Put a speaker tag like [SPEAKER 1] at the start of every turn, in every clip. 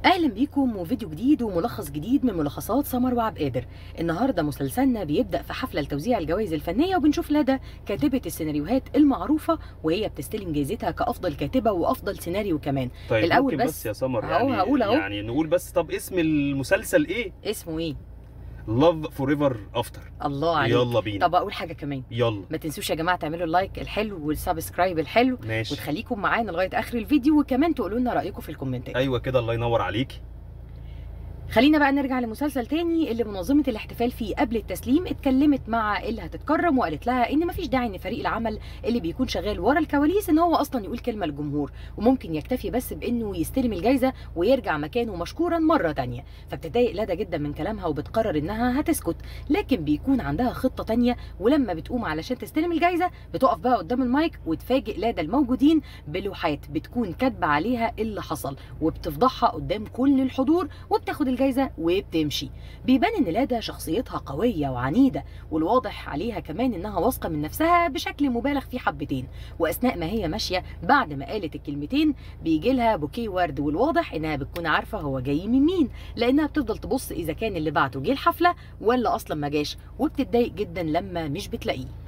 [SPEAKER 1] اهلا بيكم وفيديو جديد وملخص جديد من ملخصات سمر وعبد القادر. النهارده مسلسلنا بيبدا في حفله لتوزيع الجوائز الفنيه، وبنشوف ندى كاتبه السيناريوهات المعروفه وهي بتستلم جائزتها كافضل كاتبه وافضل سيناريو كمان.
[SPEAKER 2] طيب
[SPEAKER 1] الاول
[SPEAKER 2] بس يا سمر
[SPEAKER 1] هقول
[SPEAKER 2] يعني نقول بس، طب اسم المسلسل ايه؟
[SPEAKER 1] اسمه ايه؟
[SPEAKER 2] لاف فور ايفر افتر.
[SPEAKER 1] الله عليك.
[SPEAKER 2] يلا بينا.
[SPEAKER 1] طب اقول حاجه كمان،
[SPEAKER 2] يلا
[SPEAKER 1] ما تنسوش يا جماعه تعملوا اللايك الحلو والسبسكرايب الحلو،
[SPEAKER 2] ماشي،
[SPEAKER 1] وتخليكم معانا لغايه اخر الفيديو، وكمان تقولوا لنا رايكم في الكومنتات.
[SPEAKER 2] ايوه كده، الله ينور عليك.
[SPEAKER 1] خلينا بقى نرجع لمسلسل تاني اللي منظمة الاحتفال فيه قبل التسليم اتكلمت مع اللي هتتكرم وقالت لها ان مفيش داعي ان فريق العمل اللي بيكون شغال ورا الكواليس ان هو اصلا يقول كلمة للجمهور، وممكن يكتفي بس بانه يستلم الجايزة ويرجع مكانه مشكورا مرة تانية. فبتضايق ندى جدا من كلامها وبتقرر انها هتسكت، لكن بيكون عندها خطة تانية، ولما بتقوم علشان تستلم الجايزة بتقف بقى قدام المايك وتفاجئ ندى الموجودين بلوحات بتكون كاتبة عليها اللي حصل، وبتفضحها قدام كل الحضور وبتاخد الجايزه وبتمشي. بيبان ان ندى شخصيتها قويه وعنيده، والواضح عليها كمان انها واثقه من نفسها بشكل مبالغ فيه حبتين. واثناء ما هي ماشيه بعد ما قالت الكلمتين بيجي لها بوكيه ورد، والواضح انها بتكون عارفه هو جاي من مين، لانها بتفضل تبص اذا كان اللي بعته جه الحفله ولا اصلا ما جاش، وبتتضايق جدا لما مش بتلاقيه.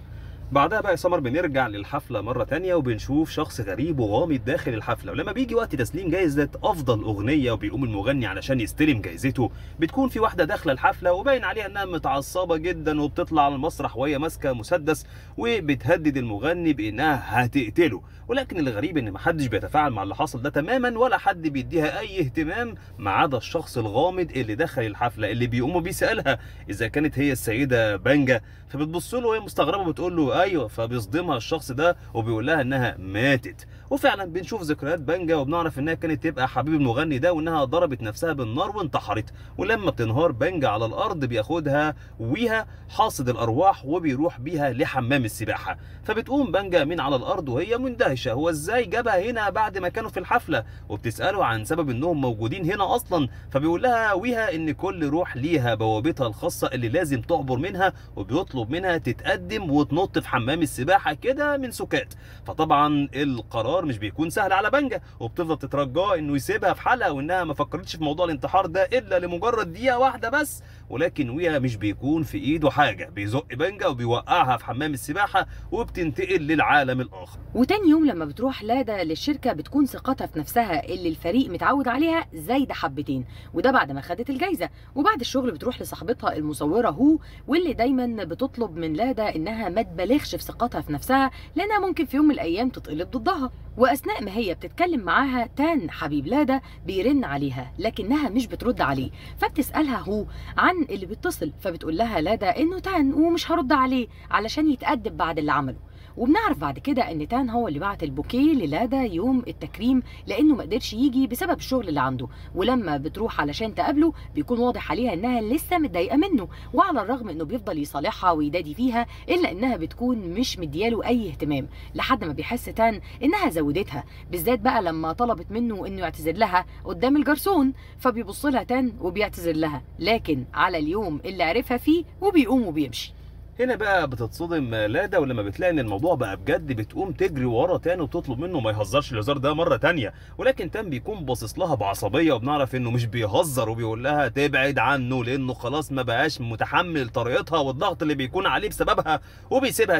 [SPEAKER 2] بعدها بقى يا سمر بنرجع للحفله مره تانية، وبنشوف شخص غريب وغامض داخل الحفله. ولما بيجي وقت تسليم جايزه افضل اغنيه وبيقوم المغني علشان يستلم جايزته، بتكون في واحده داخله الحفله وباين عليها انها متعصبه جدا، وبتطلع على المسرح وهي ماسكه مسدس وبتهدد المغني بانها هتقتله. ولكن الغريب ان محدش بيتفاعل مع اللي حصل ده تماما، ولا حد بيديها اي اهتمام ما عدا الشخص الغامض اللي دخل الحفله، اللي بيقوم بيسالها اذا كانت هي السيده بانجا، فبتبص له وهي مستغربه وبتقول له ايوه، فبيصدمها الشخص ده وبيقول لها انها ماتت. وفعلا بنشوف ذكريات بانجا وبنعرف انها كانت تبقى حبيب المغني ده، وانها ضربت نفسها بالنار وانتحرت. ولما بتنهار بانجا على الارض بياخدها ويها حاصد الارواح وبيروح بيها لحمام السباحه. فبتقوم بانجا من على الارض وهي مندهشه، هو ازاي جابها هنا بعد ما كانوا في الحفله؟ وبتساله عن سبب انهم موجودين هنا اصلا، فبيقول لها ويها ان كل روح ليها بوابتها الخاصه اللي لازم تعبر منها، وبيطلب منها تتقدم وتنط في حمام السباحه كده من سكات. فطبعا القرار مش بيكون سهل على بانجا، وبتفضل تترجاه انه يسيبها في حالها، وانها ما فكرتش في موضوع الانتحار ده الا لمجرد دقيقه واحده بس. ولكن ويها مش بيكون في ايده حاجه، بيزق بانجا وبيوقعها في حمام السباحه وبتنتقل للعالم الاخر.
[SPEAKER 1] وتاني يوم لما بتروح ندى للشركه بتكون ثقتها في نفسها اللي الفريق متعود عليها زايده حبتين، وده بعد ما خدت الجايزه. وبعد الشغل بتروح لصاحبتها المصوره هو، واللي دايما بتطلب من ندى انها ما تبالغش في ثقتها في نفسها، لانها ممكن في يوم من الايام تتقلب ضدها. واثناء ما هي بتتكلم معاها تان حبيب ندى بيرن عليها لكنها مش بترد عليه، فبتسالها هو عن اللي بيتصل، فبتقول لها ندى انه تان ومش هرد عليه علشان يتأدب بعد اللي عمله. وبنعرف بعد كده ان تان هو اللي بعت البوكيه لندى يوم التكريم، لانه ما قدرش يجي بسبب الشغل اللي عنده. ولما بتروح علشان تقابله بيكون واضح عليها انها لسه متضايقه منه، وعلى الرغم انه بيفضل يصالحها ويدادي فيها الا انها بتكون مش مدياله اي اهتمام، لحد ما بيحس تان انها زودتها، بالذات بقى لما طلبت منه انه يعتذر لها قدام الجرسون. فبيبص لها تان وبيعتذر لها، لكن على اليوم اللي عرفها فيه، وبيقوم وبيمشي.
[SPEAKER 2] هنا بقى بتتصدم لادا، ولما بتلاقي ان الموضوع بقى بجد بتقوم تجري ورا تان وبتطلب منه ما يهزرش الهزار ده مره تانية. ولكن تان بيكون باصص لها بعصبيه، وبنعرف انه مش بيهزر، وبيقول لها تبعد عنه لانه خلاص ما بقاش متحمل طريقتها والضغط اللي بيكون عليه بسببها، وبيسيبها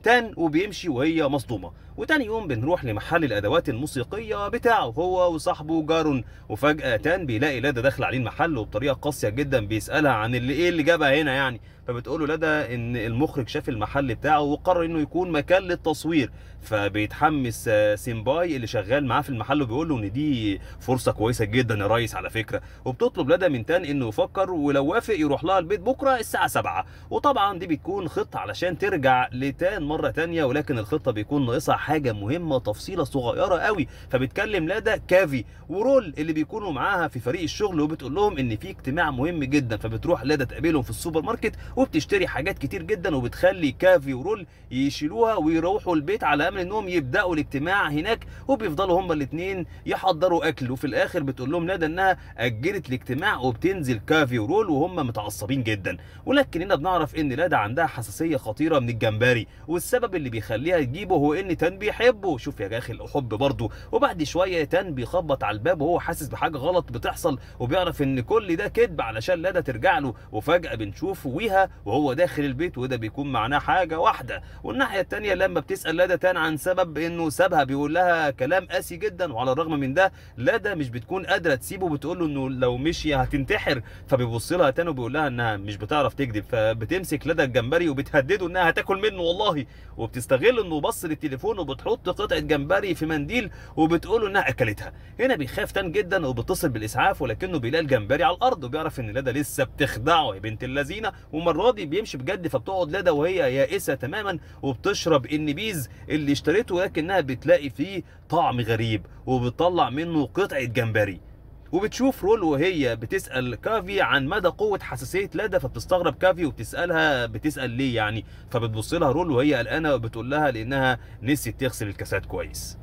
[SPEAKER 2] تان وبيمشي وهي مصدومه. وتاني يوم بنروح لمحل الادوات الموسيقيه بتاعه هو وصاحبه جارون، وفجاه تان بيلاقي لادا داخله عليه المحل، وبطريقه قاسيه جدا بيسالها عن ايه اللي جابها هنا يعني. فبتقول له لادا ان المخرج شاف المحل بتاعه وقرر انه يكون مكان للتصوير. فبيتحمس سيمباي اللي شغال معاه في المحل وبيقول له ان دي فرصه كويسه جدا يا ريس على فكره. وبتطلب لادا من تان انه يفكر، ولو وافق يروح لها البيت بكره الساعه 7. وطبعا دي بتكون خطه علشان ترجع لتان مره ثانيه، ولكن الخطه بيكون ناقصها حاجه مهمه، تفصيله صغيره قوي. فبتكلم لادا كافي ورول اللي بيكونوا معاها في فريق الشغل، وبتقول لهم ان في اجتماع مهم جدا. فبتروح لادا تقابلهم في السوبر ماركت، وبتشتري حاجات كتير جدا، وبتخلي كافي ورول يشيلوها ويروحوا البيت على امل انهم يبداوا الاجتماع هناك. وبيفضلوا هما الاثنين يحضروا اكل، وفي الاخر بتقول لهم ندى انها اجلت الاجتماع، وبتنزل كافي ورول وهم متعصبين جدا. ولكن هنا بنعرف ان ندى عندها حساسيه خطيره من الجمبري، والسبب اللي بيخليها تجيبه هو ان تان بيحبه. شوف يا اخي الحب برضه. وبعد شويه تان بيخبط على الباب وهو حاسس بحاجه غلط بتحصل، وبيعرف ان كل ده كذب علشان لادا ترجع له. وفجاه بنشوف ويها وهو داخل البيت، وده بيكون معناه حاجه واحده. والناحيه الثانيه لما بتسال لادا تان عن سبب انه سابها بيقول لها كلام قاسي جدا، وعلى الرغم من ده لادا مش بتكون قادره تسيبه، بتقول له انه لو مشي هتنتحر. فبيبص لها تاني وبيقول لها انها مش بتعرف تكذب، فبتمسك لادا الجمبري وبتهدده انها هتاكل منه والله. وبتستغل انه بص للتليفون وبتحط قطعه جمبري في منديل وبتقول له انها اكلتها. هنا بيخاف تان جدا وبيتصل بالاسعاف، ولكنه بيلاقي الجمبري على الارض وبيعرف ان لادا لسه بتخدعه يا بنت اللذينه. والمره دي بيمشي بجد، فبتقعد لادا وهي يائسه تماما وبتشرب النبيذ اللي اشتريته، ولكنها بتلاقي فيه طعم غريب وبتطلع منه قطعه جمبري. وبتشوف رول وهي بتسأل كافي عن مدى قوة حساسية لادا، فبتستغرب كافي وبتسألها بتسأل ليه يعني. فبتبص لها رول وهي قلقانة وبتقول لها لأنها نسيت تغسل الكاسات كويس.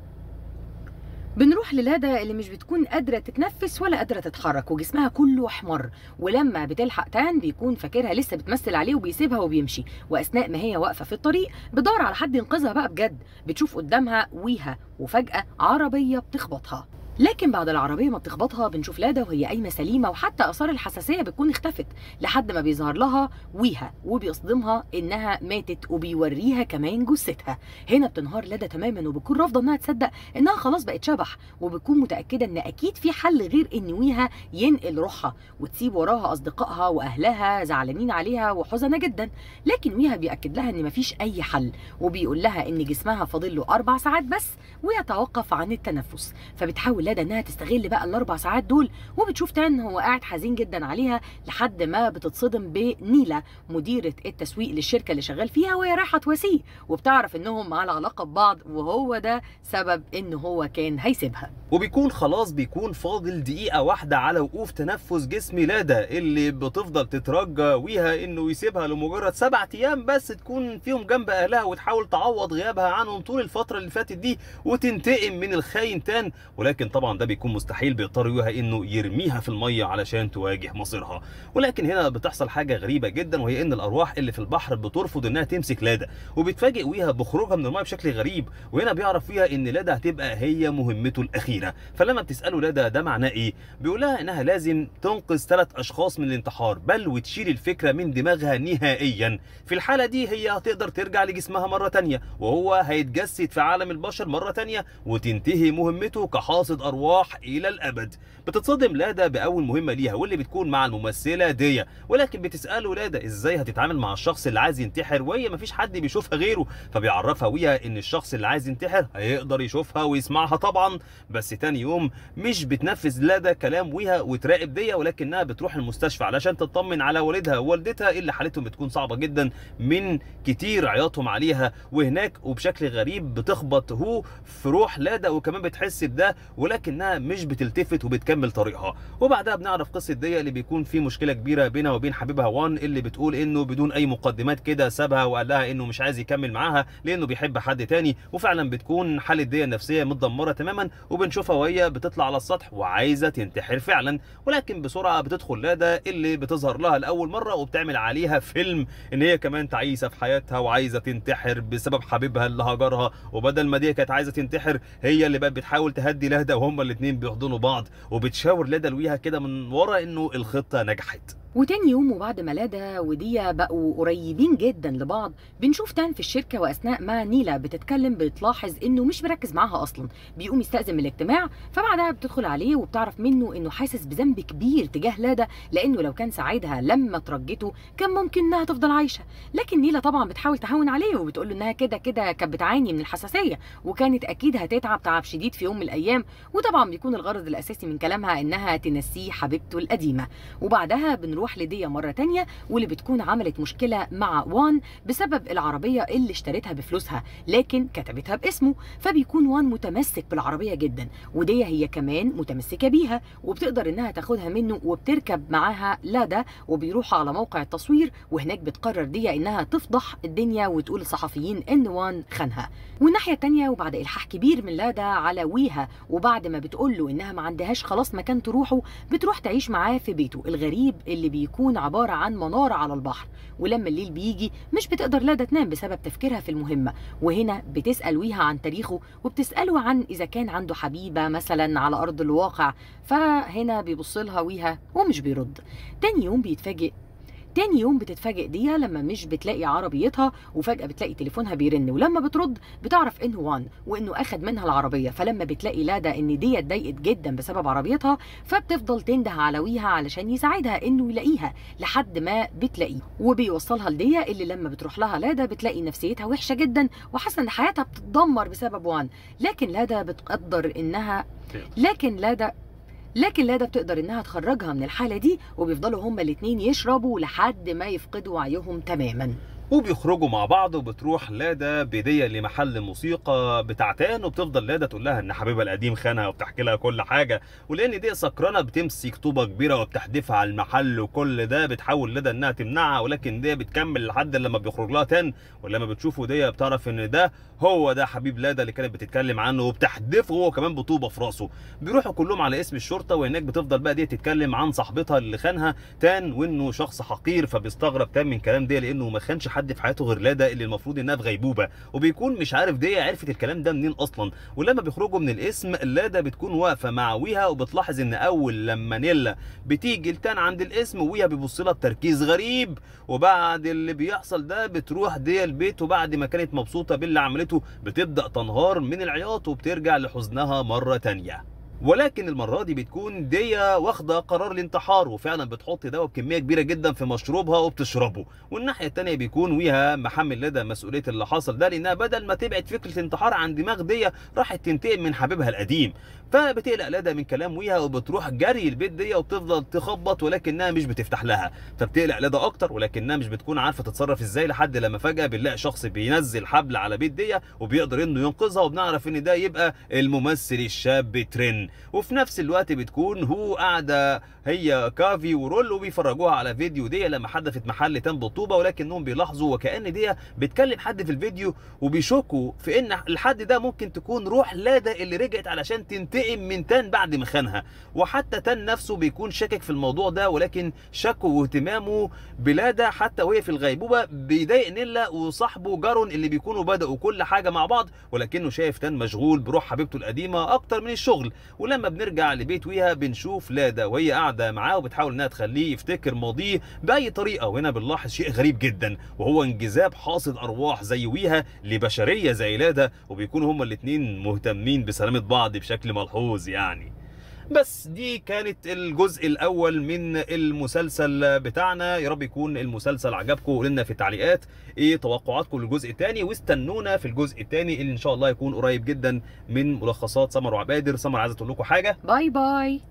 [SPEAKER 1] بنروح للادا اللي مش بتكون قادرة تتنفس ولا قادرة تتحرك وجسمها كله احمر، ولما بتلحق تان بيكون فاكرها لسه بتمثل عليه وبيسيبها وبيمشي. واثناء ما هي واقفة في الطريق بتدور على حد ينقذها بقى بجد، بتشوف قدامها ويها وفجأة عربية بتخبطها. لكن بعد العربية ما بتخبطها بنشوف لادا وهي قايمة سليمة، وحتى آثار الحساسية بتكون اختفت لحد ما بيظهر لها ويها وبيصدمها إنها ماتت وبيوريها كمان جثتها. هنا بتنهار لادا تماما وبتكون رافضة إنها تصدق إنها خلاص بقت شبح، وبتكون متأكدة إن أكيد في حل غير إن ويها ينقل روحها وتسيب وراها أصدقائها وأهلها زعلانين عليها وحزنة جدا. لكن ويها بيأكد لها إن مفيش أي حل، وبيقول لها إن جسمها فاضل له 4 ساعات بس ويتوقف عن التنفس. فبتحاول لادا انها تستغل بقى ال4 ساعات دول، وبتشوف تان هو قاعد حزين جدا عليها لحد ما بتتصدم بنيلا مديرة التسويق للشركة اللي شغال فيها، وهي رايحة تواسيه وبتعرف انهم على علاقة ببعض، وهو ده سبب ان هو كان هيسيبها.
[SPEAKER 2] وبيكون خلاص بيكون فاضل دقيقة واحدة على وقوف تنفس جسم لادا اللي بتفضل تترجى ويها انه يسيبها لمجرد 7 ايام بس تكون فيهم جنب اهلها وتحاول تعوض غيابها عنهم طول الفترة اللي فاتت دي وتنتقم من الخاين تان. ولكن طبعا ده بيكون مستحيل، بيضطر ويها انه يرميها في المية علشان تواجه مصيرها. ولكن هنا بتحصل حاجة غريبة جدا، وهي ان الارواح اللي في البحر بترفض انها تمسك لادا، وبتفاجئ ويها بخروجها من المية بشكل غريب. وهنا بيعرف ويها ان لادا هتبقى هي مهمته الاخيرة. فلما بتسأله لادا ده معناه ايه، بيقول لها انها لازم تنقذ 3 اشخاص من الانتحار، بل وتشيل الفكرة من دماغها نهائيا. في الحالة دي هي هتقدر ترجع لجسمها مرة تانية، وهو هيتجسد في عالم البشر مرة تانية، وتنتهي مهمته كحاصد ارواح الى الابد. بتتصدم لادا باول مهمة ليها واللي بتكون مع الممثلة ديا، ولكن بتسأله لادا ازاي هتتعامل مع الشخص اللي عايز ينتحر وهي مفيش حد بيشوفها غيره. فبيعرفها ويها ان الشخص اللي عايز ينتحر هيقدر يشوفها ويسمعها طبعا. بس تاني يوم مش بتنفذ لادا كلام ويها وتراقب ديا، ولكنها بتروح المستشفى علشان تطمن على والدها ووالدتها اللي حالتهم بتكون صعبة جدا من كتير عياطهم عليها. وهناك وبشكل غريب بتخبط هو في روح لادا وكمان بتحس بده، ولكنها مش بتلتفت وبتكمل طريقها. وبعدها بنعرف قصة ديا اللي بيكون في مشكلة كبيرة بينها وبين حبيبها وان، اللي بتقول انه بدون اي مقدمات كده سابها وقال لها انه مش عايز يكمل معاها لانه بيحب حد تاني. وفعلا بتكون حالة ديا النفسية متدمرة تماما، وبنشوفها وهي بتطلع على السطح وعايزة تنتحر فعلا. ولكن بسرعة بتدخل لادا اللي بتظهر لها لأول مرة وبتعمل عليها فيلم ان هي كمان تعيسة في حياتها وعايزة تنتحر بسبب حبيبها اللي هجرها. وبدل ما دي كانت عايزة تنتحر هي اللي بقت بتحاول تهدي لادا، وهما الاتنين بيحضنوا بعض وبتشاور لادا لويها كده من ورا انه الخطة نجحت.
[SPEAKER 1] وتاني يوم وبعد ما لادا وديا بقوا قريبين جدا لبعض بنشوف تان في الشركة، واثناء ما نيلا بتتكلم بتلاحظ انه مش مركز معاها اصلا. بيقوم يستأذن من الاجتماع، فبعدها بتدخل عليه وبتعرف منه انه حاسس بذنب كبير تجاه لادا، لانه لو كان ساعدها لما ترجته كان ممكن انها تفضل عايشة. لكن نيلا طبعا بتحاول تهون عليه وبتقول له انها كده كده كانت بتعاني من الحساسية وكانت اكيد هتتعب تعب شديد في يوم من الايام. وطبعا بيكون الغرض الاساسي من كلامها انها تنسيه حبيبته القديمة. وبعدها بنروح لديا مرة تانية واللي بتكون عملت مشكلة مع وان بسبب العربية اللي اشتريتها بفلوسها لكن كتبتها باسمه. فبيكون وان متمسك بالعربية جدا، وديا هي كمان متمسكة بيها وبتقدر انها تاخدها منه، وبتركب معاها لادا وبيروحوا على موقع التصوير. وهناك بتقرر ديا انها تفضح الدنيا وتقول للصحفيين ان وان خانها. والناحية التانية وبعد إلحاح كبير من لادا على ويها، وبعد ما بتقول له انها ما عندهاش خلاص مكان تروحه، بتروح تعيش معاه في بيته الغريب اللي اللي بيكون عبارة عن منارة على البحر. ولما الليل بيجي مش بتقدر لادا تنام بسبب تفكيرها في المهمة، وهنا بتسأل ويها عن تاريخه وبتسأله عن إذا كان عنده حبيبة مثلا على أرض الواقع. فهنا بيبصلها ويها ومش بيرد. تاني يوم بتتفاجئ ديا لما مش بتلاقي عربيتها، وفجأة بتلاقي تليفونها بيرن، ولما بترد بتعرف انه وان وانه اخد منها العربية. فلما بتلاقي لادا ان ديا اتضايقت جدا بسبب عربيتها، فبتفضل تنده على ويها علشان يساعدها انه يلاقيها لحد ما بتلاقيه، وبيوصلها لديا اللي لما بتروح لها لادا بتلاقي نفسيتها وحشة جدا وحاسة ان حياتها بتتدمر بسبب وان. لكن لادا بتقدر انها تخرجها من الحالة دي، وبيفضلوا هما الاتنين يشربوا لحد ما يفقدوا وعيهم تماما.
[SPEAKER 2] وبيخرجوا مع بعض، وبتروح لادا بدية لمحل موسيقى بتاعتان، وبتفضل لادا تقول لها ان حبيبها القديم خانها وبتحكي لها كل حاجه، ولان دي سكرانه بتمسك طوبه كبيره وبتحدفها على المحل، وكل ده بتحاول لادا انها تمنعها، ولكن دي بتكمل لحد لما بيخرج لها تان. ولما بتشوفه دي بتعرف ان ده هو ده حبيب لادا اللي كانت بتتكلم عنه، وبتحدفه هو كمان بطوبه في راسه. بيروحوا كلهم على اسم الشرطه، وهناك بتفضل بقى دي تتكلم عن صاحبتها اللي خانها تان، وانه شخص حقير. فبيستغرب تان من كلام دي لانه ما خانش حد في حياته غير لادا اللي المفروض انها في غيبوبه، وبيكون مش عارف دي عرفت الكلام ده منين اصلا. ولما بيخرجوا من الاسم لادا بتكون واقفه مع ويها، وبتلاحظ ان اول لما نيلا بتيجي لتان عند الاسم ويها بيبص لها بتركيز غريب. وبعد اللي بيحصل ده بتروح دي البيت، وبعد ما كانت مبسوطه باللي عملته بتبدا تنهار من العياط وبترجع لحزنها مره تانيه. ولكن المره دي بتكون ديا واخده قرار الانتحار، وفعلا بتحط دواء بكميه كبيره جدا في مشروبها وبتشربه. والناحيه الثانيه بيكون ويها محمل لدى مسؤوليه اللي حصل ده، لانها بدل ما تبعد فكره الانتحار عن دماغ ديا راحت تنتقم من حبيبها القديم. فبتقلق لدى من كلام ويها، وبتروح جري البيت ديا وبتفضل تخبط، ولكنها مش بتفتح لها. فبتقلق لدى اكتر، ولكنها مش بتكون عارفه تتصرف ازاي، لحد لما فجاه بنلاقي شخص بينزل حبل على بيت ديا وبيقدر انه ينقذها، وبنعرف ان ده يبقى الممثل الشاب ترين. وفي نفس الوقت بتكون هو قاعده هي كافي ورولو بيفرجوها على فيديو ديا لما حدفت محل تان بالطوبه، ولكنهم بيلاحظوا وكأن ديا بتكلم حد في الفيديو، وبيشكوا في ان الحد ده ممكن تكون روح لادا اللي رجعت علشان تنتقم من تان بعد ما خانها. وحتى تان نفسه بيكون شاكك في الموضوع ده، ولكن شكه واهتمامه بلادا حتى وهي في الغيبوبه بيضايق نيلا وصاحبه جارون اللي بيكونوا بدأوا كل حاجه مع بعض، ولكنه شايف تان مشغول بروح حبيبته القديمه اكتر من الشغل. ولما بنرجع لبيت ويها بنشوف لادا وهي قاعده معاه وبتحاول انها تخليه يفتكر ماضيه باي طريقه. وهنا بنلاحظ شيء غريب جدا، وهو انجذاب حاصد ارواح زي ويها لبشريه زي لادا، وبيكونوا هما الاثنين مهتمين بسلامه بعض بشكل ملحوظ يعني. بس دي كانت الجزء الاول من المسلسل بتاعنا. يا رب يكون المسلسل عجبكم، قولوا لنا في التعليقات ايه توقعاتكم للجزء الثاني، واستنونا في الجزء الثاني اللي ان شاء الله يكون قريب جدا من ملخصات سمر وعبادر. سمر عايزه تقول لكم حاجه؟
[SPEAKER 1] باي باي.